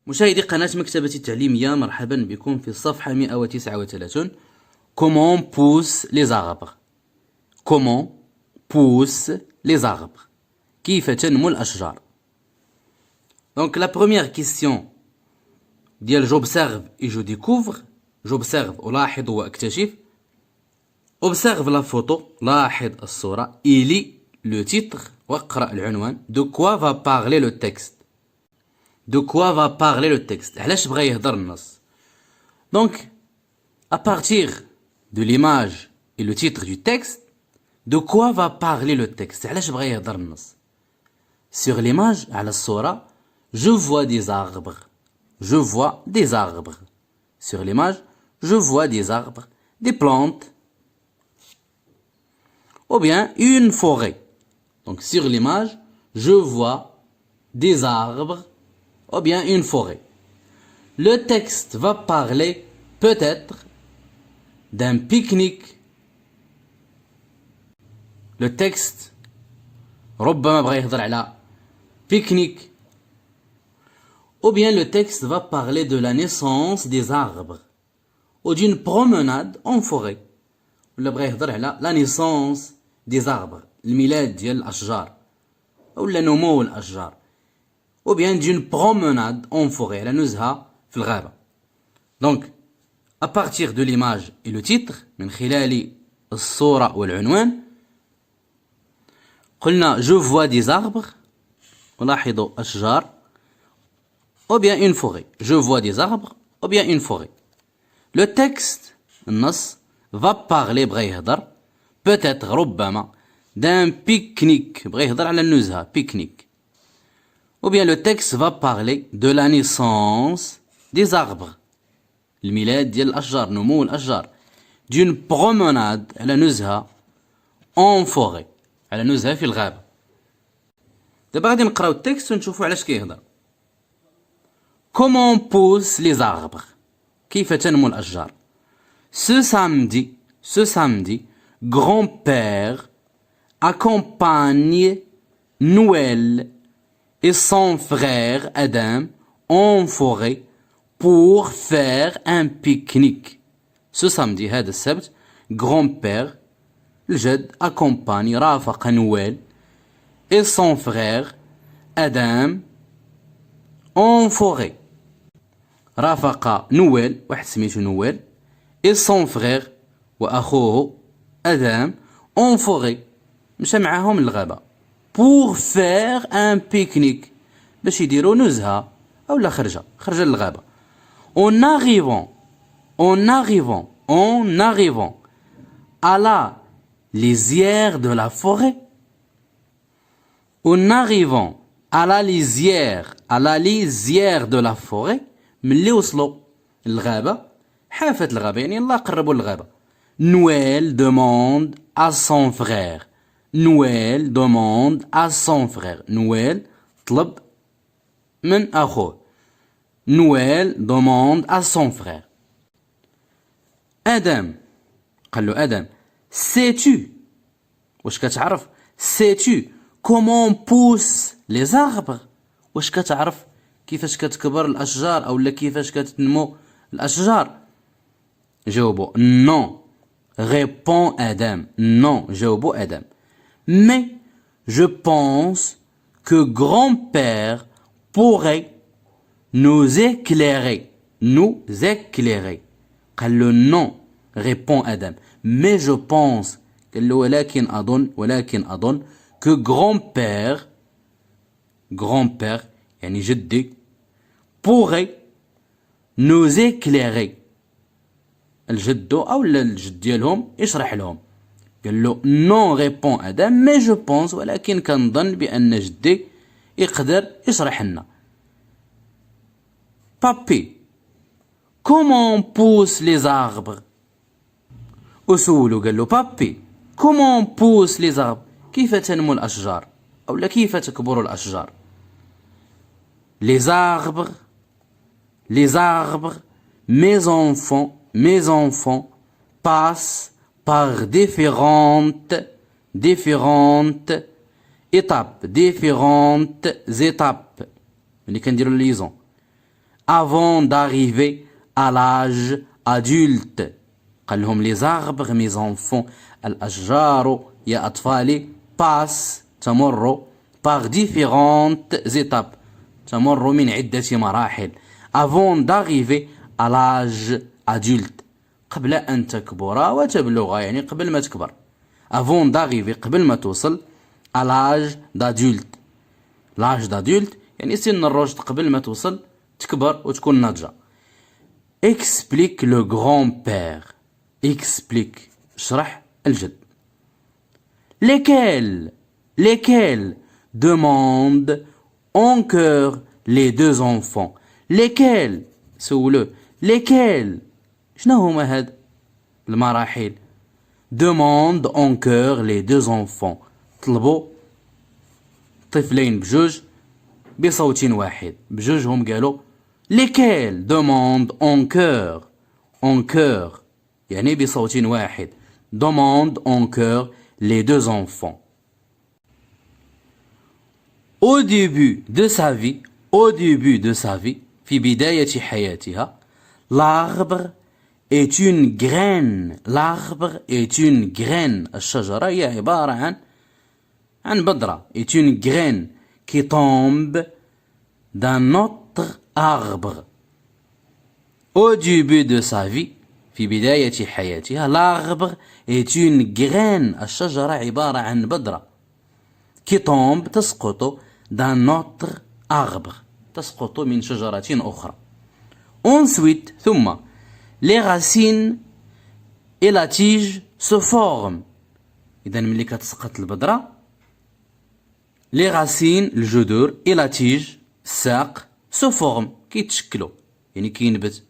مشاهدي قناة مكتبة التعليمية، مرحبا بكم في الصفحة 139. Comment poussent les arbres? Comment poussent les arbres? كيف تنمو الأشجار؟ Donc la première question ديال j'observe et je découvre. j'observe ألاحظ وأكتشف. observe la photo، لاحظ الصورة. lis le titre، واقرأ العنوان. de quoi va parler le texte؟ De quoi va parler le texte؟ علاش بغا يهضر النص؟ Donc, à partir de l'image et le titre du texte, de quoi va parler le texte؟ علاش بغا يهضر النص؟ Sur l'image، على الصورة، je vois des arbres. Je vois des arbres. Sur l'image, je vois des arbres, des plantes, ou bien une forêt. Donc, sur l'image, je vois des arbres, ou bien une forêt. Le texte va parler peut-être d'un pique-nique. Le texte ربما بغا يهضر على pique-nique. Ou bien le texte va parler de la naissance des arbres ou d'une promenade en forêt. ولا بغا يهضر على la naissance des arbres، الميلاد ديال الأشجار ولا نمو الأشجار. ou bien d'une promenade en forêt، على نزهة في الغابة. Donc à partir de l'image et le titre، من خلال الصورة والعنوان، قلنا je vois des arbres، ألاحظ أشجار، ou bien une forêt. je vois des arbres ou bien une forêt. Le texte، النص، va parler، بغا يهضر، peut-être، ربما، d'un pique-nique، بغا يهضر على النزهة، pique-nique. ou bien le texte va parler de la naissance des arbres، الميلاد ديال الأشجار، نمو الأشجار. d'une promenade، على نزهة en forêt، على نزهة في الغابة. دابا غادي نقراو التكست ونشوفوا علاش كيهضر. Comment poussent les arbres؟ كيف تنمو الأشجار؟ Ce samedi, grand-père accompagne Noël et son frère Adam en forêt pour faire un pique-nique. Ce samedi، هذا السبت، grand-père، الجد، accompagne، رافق نويل، et son frère Adam en forêt، رافق نويل، واحد سميتو نويل، et son frère، وأخوه أدم، en forêt، مشى معاهم للغابة، pour faire un pique-nique، باش يديروا نزهة أولا خرجة للغابة. en arrivant à la lisière de la forêt. en arrivant à la lisière de la forêt، ملي وصلوا للغابة، حافة الغابة، يعني الله قربوا للغابة. Noël demande à son frère. Noël demande à son frère. Noël طلب من أخوه. Noël demande à son frère. آدم قال له آدم، sais-tu، واش كتعرف، sais-tu comment poussent les arbres؟ واش كتعرف كيفاش كتكبر الأشجار أو كيفاش كتنمو الأشجار؟ جاوبوا non، répond آدم. non، جاوبوا آدم. mais je pense que grand-père pourrait nous éclairer. قال له non، répond آدم. mais je pense، قال له ولكن أظن que grand-père يعني جدي، pourrait nous éclairer، الجد أو الجد ديالهم يشرح لهم. قال له non، répond آدم، mais je pense، ولكن كنظن بأن جدي يقدر يشرح لنا. Papy، comment poussent les arbres؟ وسولو قال له بابي، comment poussent les arbres؟ كيف تنمو الأشجار أو كيف تكبر الأشجار؟ les arbres، mes enfants passent par différentes étapes، ملي كنديرو الليزون. avant d'arriver à l'âge adulte. قال لهم les arbres mes enfants الأشجار يا أطفالي passe تمر par différentes étapes تمر من عدة مراحل avant d'arriver à l'âge adulte قبل أن تكبر وتبلغ يعني قبل ما تكبر avant d'arriver قبل ما توصل à l'âge d'adulte l'âge d'adulte يعني سن الرشد قبل ما توصل تكبر وتكون ناضجة. explique le grand-père explique شرح الجد. lesquels demandent en chœur les deux enfants. lesquels سولوه lesquels شنو هما هاد المراحل demande en chœur les deux enfants طلبوا طفلين بجوج بصوت واحد بجوجهم قالوا lesquels demande en chœur يعني بصوت واحد demande en chœur les deux enfants. au début de sa vie في بداية حياتها l'arbre est une graine الشجرة هي عبارة عن بذرة est une graine qui tombe d'un autre arbre. au début de sa vie في بداية حياتها l'arbre est une graine الشجرة عبارة عن بذرة qui tombe تسقط d'un autre arbre تسقط من شجرة أخرى. ensuite ثم les racines et la tige se forment. إذا ملي كتسقط البذرة les racines الجذور et la tige الساق se forment كيتشكلوا يعني كينبت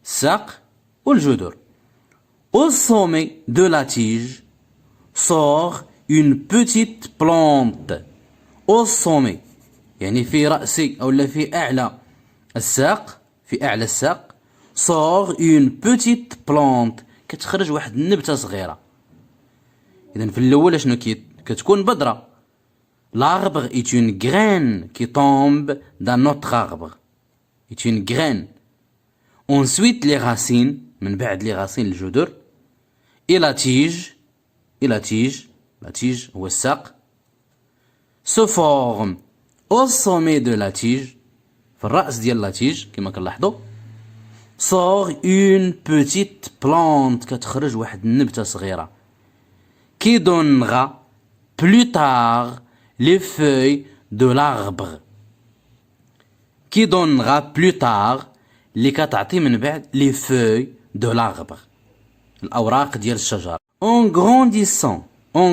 الساق والجذور. au sommet de la tige sort une petite plante. au sommet يعني في رأس أو في أعلى الساق sort une petite plante كتخرج واحد النبتة صغيرة. إذن في الأول شنو كتكون بذرة. l'arbre est une graine qui tombe d'un autre arbre est une graine. ensuite les racines من بعد les racines الجذور et la tige هو الساق se forme au sommet de la tige في الرأس ديال la tige كما كنلاحظوا sort une petite plante كتخرج واحد النبتة صغيرة qui donnera plus tard les feuilles de l'arbre اللي كتعطي من بعد les feuilles de l'arbre الأوراق ديال الشجرة. en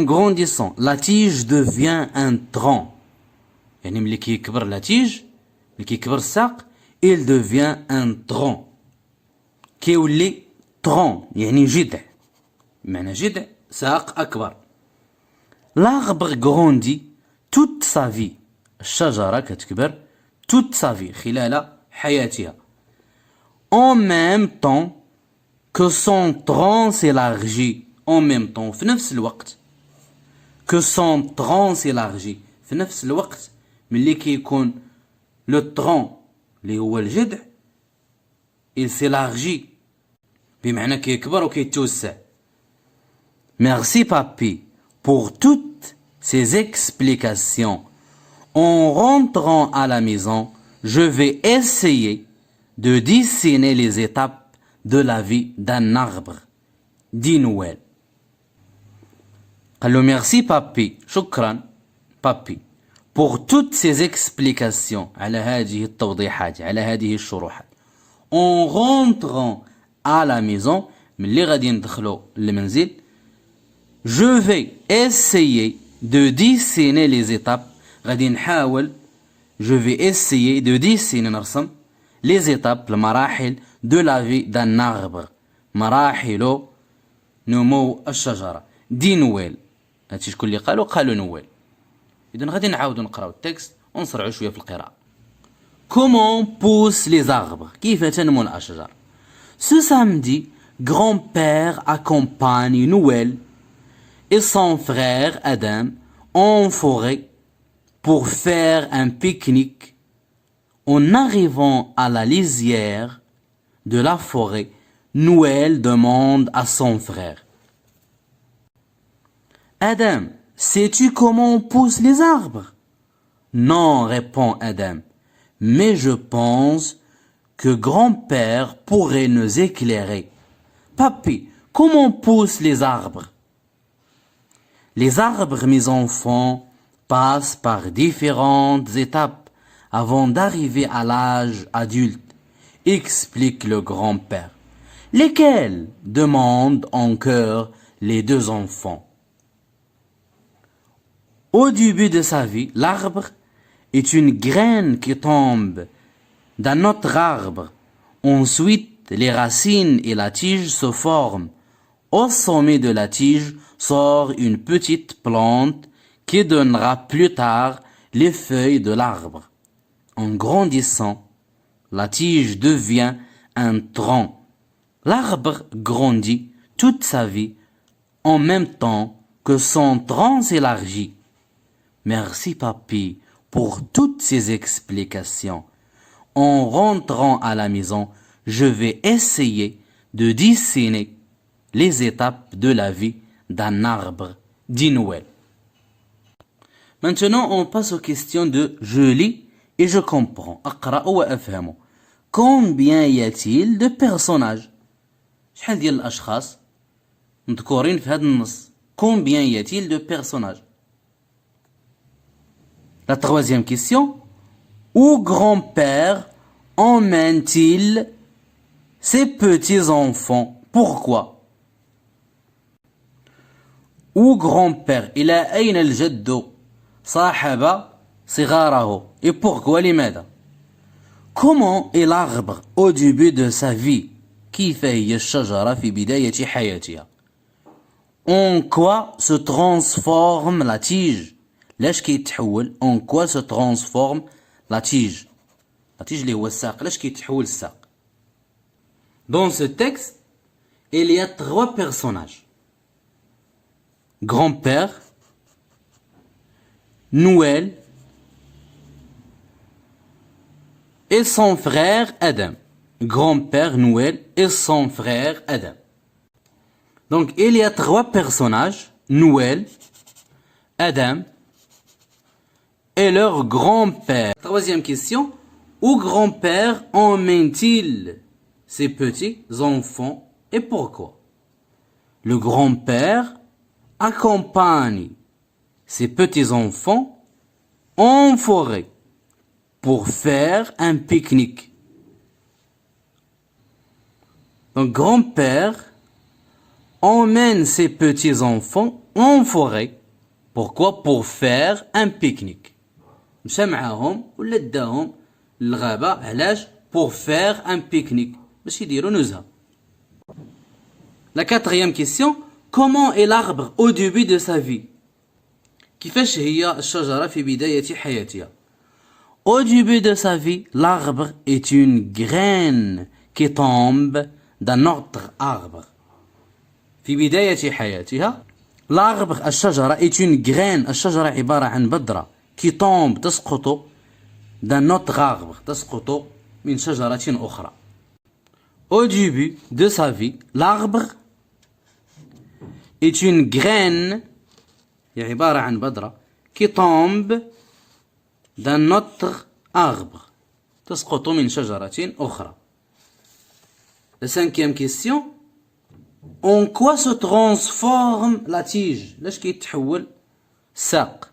grandissant la tige devient un tronc يعني ملي كيكبر لا تيج ملي كيكبر الساق il devient un tronc كيولي tronc يعني جذع معنى جذع ساق أكبر. l'arbre grandit toute sa vie الشجرة كتكبر toute sa vie خلال حياتها en même temps que son tronc s'élargit en même temps في نفس الوقت que son tronc s'élargit في نفس الوقت ملي كيكون لو tronc اللي هو الجذع il s'élargit بمعنى كيكبر وكيتوسع. merci papi pour toutes ces explications. en rentrant à la maison je vais essayer de dessiner les étapes de la vie d'un arbre. dit Noël. قال له merci papi شكرا papi pour toutes ces explications على هذه التوضيحات على هذه الشروحات. en rentrant à la maison ملي غادي ندخلوا للمنزل je vais essayer de dessiner les étapes غادي نحاول je vais essayer de dessiner نرسم les étapes المراحل de la vie d'un arbre مراحل نمو الشجرة. دي نويل هادشي شكون اللي قالوا نويل. إذن غادي نعاودو نقراو التكست ونسرعو شوية في القراءة. comment poussent les arbres كيف تنمو الأشجار. ce samedi grand-père accompagne Noël et son frère Adam en forêt pour faire un pique-nique En arrivant à la lisière de la forêt, Noël demande à son frère. Adam, sais-tu comment on pousse les arbres? Non, répond Adam, mais je pense que grand-père pourrait nous éclairer. Papy, comment on pousse les arbres? Les arbres, mes enfants, passent par différentes étapes avant d'arriver à l'âge adulte, explique le grand-père. Lesquelles? Demandent en chœur les deux enfants. Au début de sa vie, l'arbre est une graine qui tombe d'un autre arbre. Ensuite, les racines et la tige se forment. Au sommet de la tige sort une petite plante qui donnera plus tard les feuilles de l'arbre. En grandissant, la tige devient un tronc. L'arbre grandit toute sa vie en même temps que son tronc s'élargit. Merci papy pour toutes ces explications. En rentrant à la maison, je vais essayer de dessiner les étapes de la vie d'un arbre, dit Noël. Maintenant, on passe aux questions de je lis et je comprends. أقرأ وأفهم. Combien y a-t-il de personnages? شحال ديال الأشخاص مذكورين في هذا النص؟ Combien y a-t-il de personnages? La troisième question. Où grand-père emmène-t-il ses petits-enfants? Pourquoi? Où grand-père إلى أين الجد صاحب صغاره? Et pourquoi? لماذا? Comment est l'arbre au début de sa vie? كيف هي الشجرة في بداية حياتها? En quoi se transforme la tige? لاش كيتحول؟ En quoi se transforme la tige? La tige اللي هو الساق، لاش كيتحول الساق؟ Dans ce texte, il y a trois personnages. Grand-père, Noël et son frère Adam. Grand-père, Noël et son frère Adam. Donc, il y a trois personnages, Noël, Adam et leur grand-père. Troisième question, où grand-père emmène-t-il ses petits-enfants et pourquoi? Le grand-père accompagne ses petits-enfants en forêt pour faire un pique-nique. Donc, grand-père emmène ses petits-enfants en forêt. Pourquoi? Pour faire un pique-nique. مشى معاهم ولا داهم للغابة. علاش؟ Pour faire un pique-nique. باش يديروا نزهة. La quatrième question. Comment est l'arbre au début de sa vie? كيفاش هي الشجرة في بداية حياتها؟ Au début de sa vie, l'arbre est une graine qui tombe d'un autre arbre. في بداية حياتها l'arbre الشجرة est une graine. الشجرة عبارة عن بذرة qui tombe تسقط d'un autre arbre. تسقط من شجرة أخرى. Au début de sa vie, l'arbre est une graine هي عبارة عن بذرة qui tombe d'un autre arbre. تسقط من شجرة أخرى. La cinquième question. En quoi se transforme la tige? لاش كيتحول الساق؟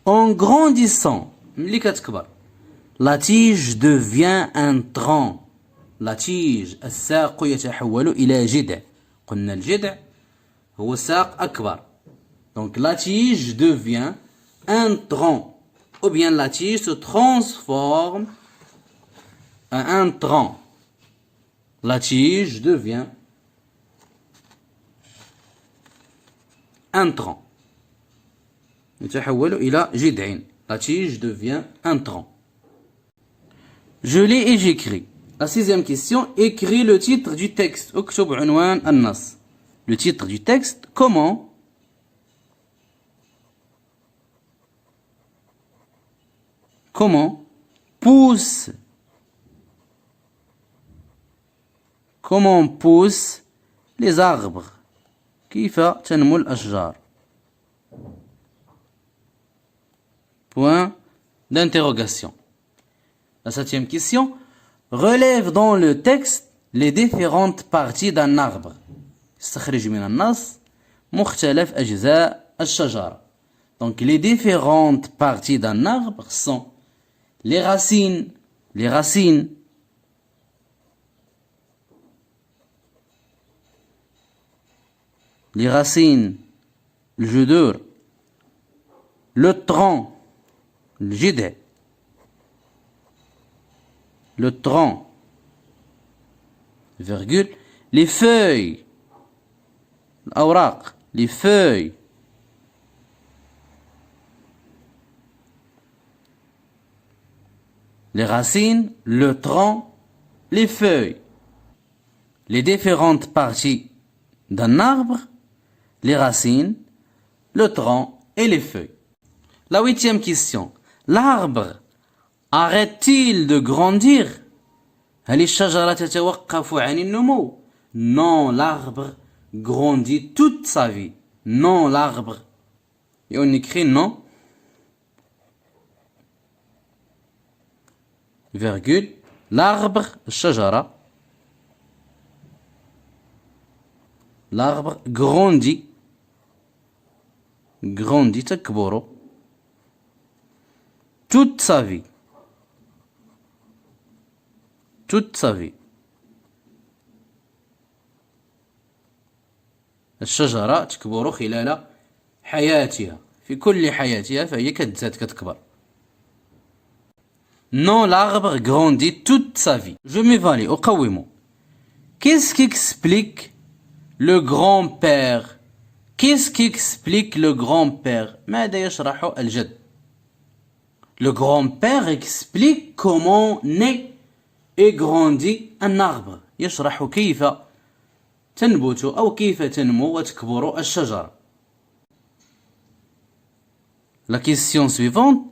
En grandissant, ملي كتكبر, la tige devient un tronc. La tige الساق يتحول إلى جذع. قلنا الجذع هو ساق أكبر. Donc la tige devient un tronc. Ou bien la tige se transforme en un tronc. La tige devient un tronc. يتحول إلى جذع. La tige devient un tronc. Je lis et j'écris. La sixième question. Écris le titre du texte. اكتب عنوان النص. Le titre du texte. comment poussent les arbres. كيف تنمو الأشجار. Point d'interrogation. La 7e question. Relève dans le texte les différentes parties d'un arbre. استخرج من النص مختلف أجزاء الشجرة. Donc les différentes parties d'un arbre sont les racines, les الجذور, le tronc, الجذع, le tronc, virgule, les feuilles, الأوراق, les feuilles, les racines, le tronc, les feuilles. Les différentes parties d'un arbre, les racines, le tronc et les feuilles. La 8e question. L'arbre arrête-t-il de grandir? هل الشجرة تتوقف عن النمو? Non, l'arbre grandit toute sa vie. Non, l'arbre. Et on écrit non. Virgule. L'arbre, الشجرة. L'arbre grandit. تكبر. Toute sa vie. الشجرة تكبر خلال حياتها. في كل حياتها فهي كتزاد كتكبر. Non, l'arbre grandit toute sa vie. Je m'évalue. أقوم. Qu'est-ce qu'explique le grand-père? Qu'est-ce qu'explique le grand-père? ماذا يشرح الجد? Le grand-père explique comment naît et grandit un arbre. يشرح كيف تنبت أو كيف تنمو وتكبر الشجرة. La question suivante.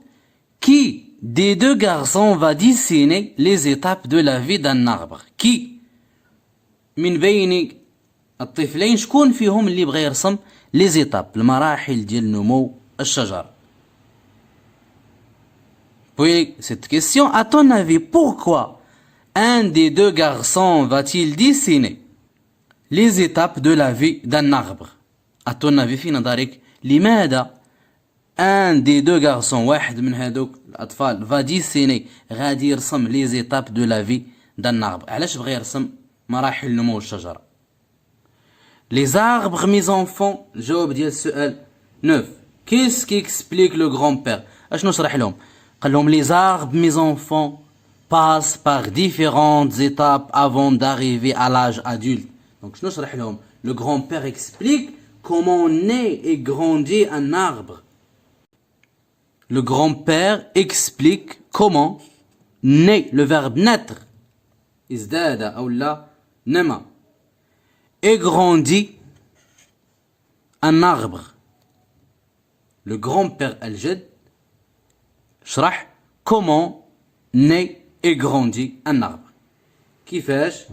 Qui des deux garçons va dessiner les étapes de la vie d'un arbre? Qui من بين الطفلين شكون فيهم اللي بغى يرسم les étapes المراحل ديال نمو الشجرة؟ Puis cette question, à ton avis, pourquoi un des deux garçons va-t-il dessiner les étapes de la vie d'un arbre? À ton avis, في نظرك لماذا un des deux garçons, واحد من هذوك الأطفال, va dessiner, غادي يرسم les étapes de la vie d'un arbre? علاش بغى يرسم مراحل نمو الشجرة؟ Les arbres, mes enfants, الجواب ديال السؤال 9. Qu'est-ce qui explique le grand-père? اشنو شرح لهم؟ قال لهم les arbres, mes enfants, passent par différentes étapes avant d'arriver à l'âge adulte. Donc شنو شرح لهم؟ Le grand-père explique comment naît et grandit un arbre. Le grand-père explique comment naît, le verbe naître, ازداد أو لا نما, et grandit un arbre. Le grand-père الجد شرح comment naît et grandit un arbre. كيفاش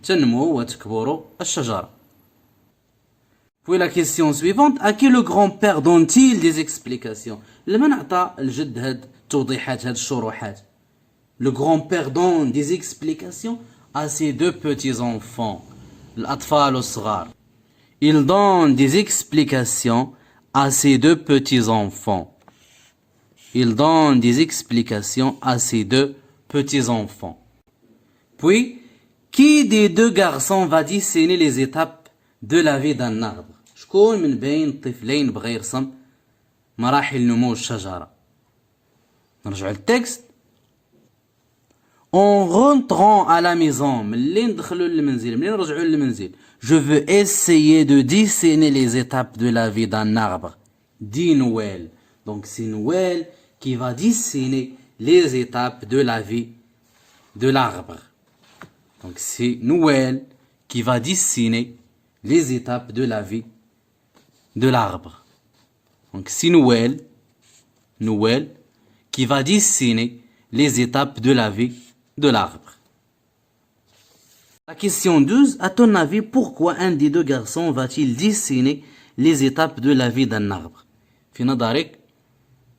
تنمو وتكبر الشجرة. Puis la question suivante, à qui le grand-père donne-t-il des explications? لمن أعطى الجد هاد توضيحات هاد الشروحات؟ Le grand-père donne des explications à ses deux petits-enfants, الأطفال الصغار. Il donne des explications à ses deux petits-enfants. Il donne des explications à ses deux petits-enfants. Puis, qui des deux garçons va dessiner les étapes de la vie d'un arbre? شكون من بين الطفلين بغى يرسم مراحل نمو الشجرة؟ نرجع للتكست. En rentrant à la maison, ملي ندخلوا للمنزل, ملي نرجعوا للمنزل, je veux essayer de dessiner les étapes de la vie d'un arbre. Dit Noël. Donc c'est Noël qui va dessiner les étapes de la vie de l'arbre. Donc c'est Noël qui va dessiner les étapes de la vie de l'arbre. Donc c'est Noël qui va dessiner les étapes de la vie de l'arbre. La question 12, à ton avis, pourquoi un des deux garçons va-t-il dessiner les étapes de la vie d'un arbre؟ في نظرك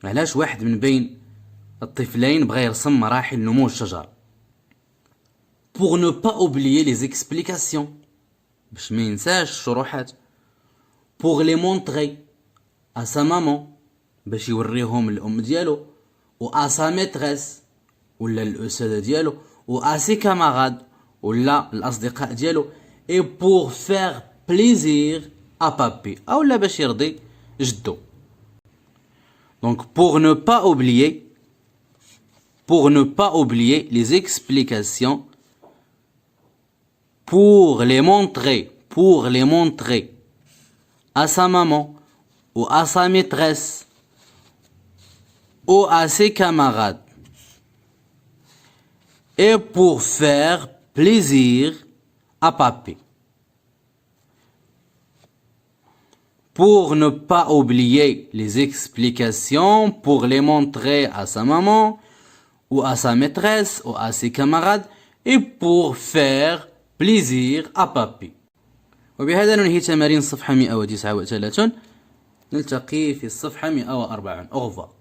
علاش واحد من بين الطفلين بغى يرسم مراحل نمو الشجرة؟ Pour ne pas oublier les explications. باش ما ينساش الشروحات. Pour les montrer à sa maman. باش يوريهم الأم ديالو. و à sa maîtresse. ولا الأستاذة ديالو. و à ses camarades. ولا الأصدقاء ديالو. Et pour faire plaisir à papy. أو لا باش يرضي جدو. Donc pour ne pas oublier les explications, pour les montrer à sa maman ou à sa maîtresse ou à ses camarades et pour faire plaisir à papy. Pour ne pas oublier les explications, pour les montrer à sa maman ou à sa maîtresse ou à ses camarades et pour faire plaisir à papy. وبهذا ننهي تمارين الصفحة 139. نلتقي في الصفحة 140. Au revoir.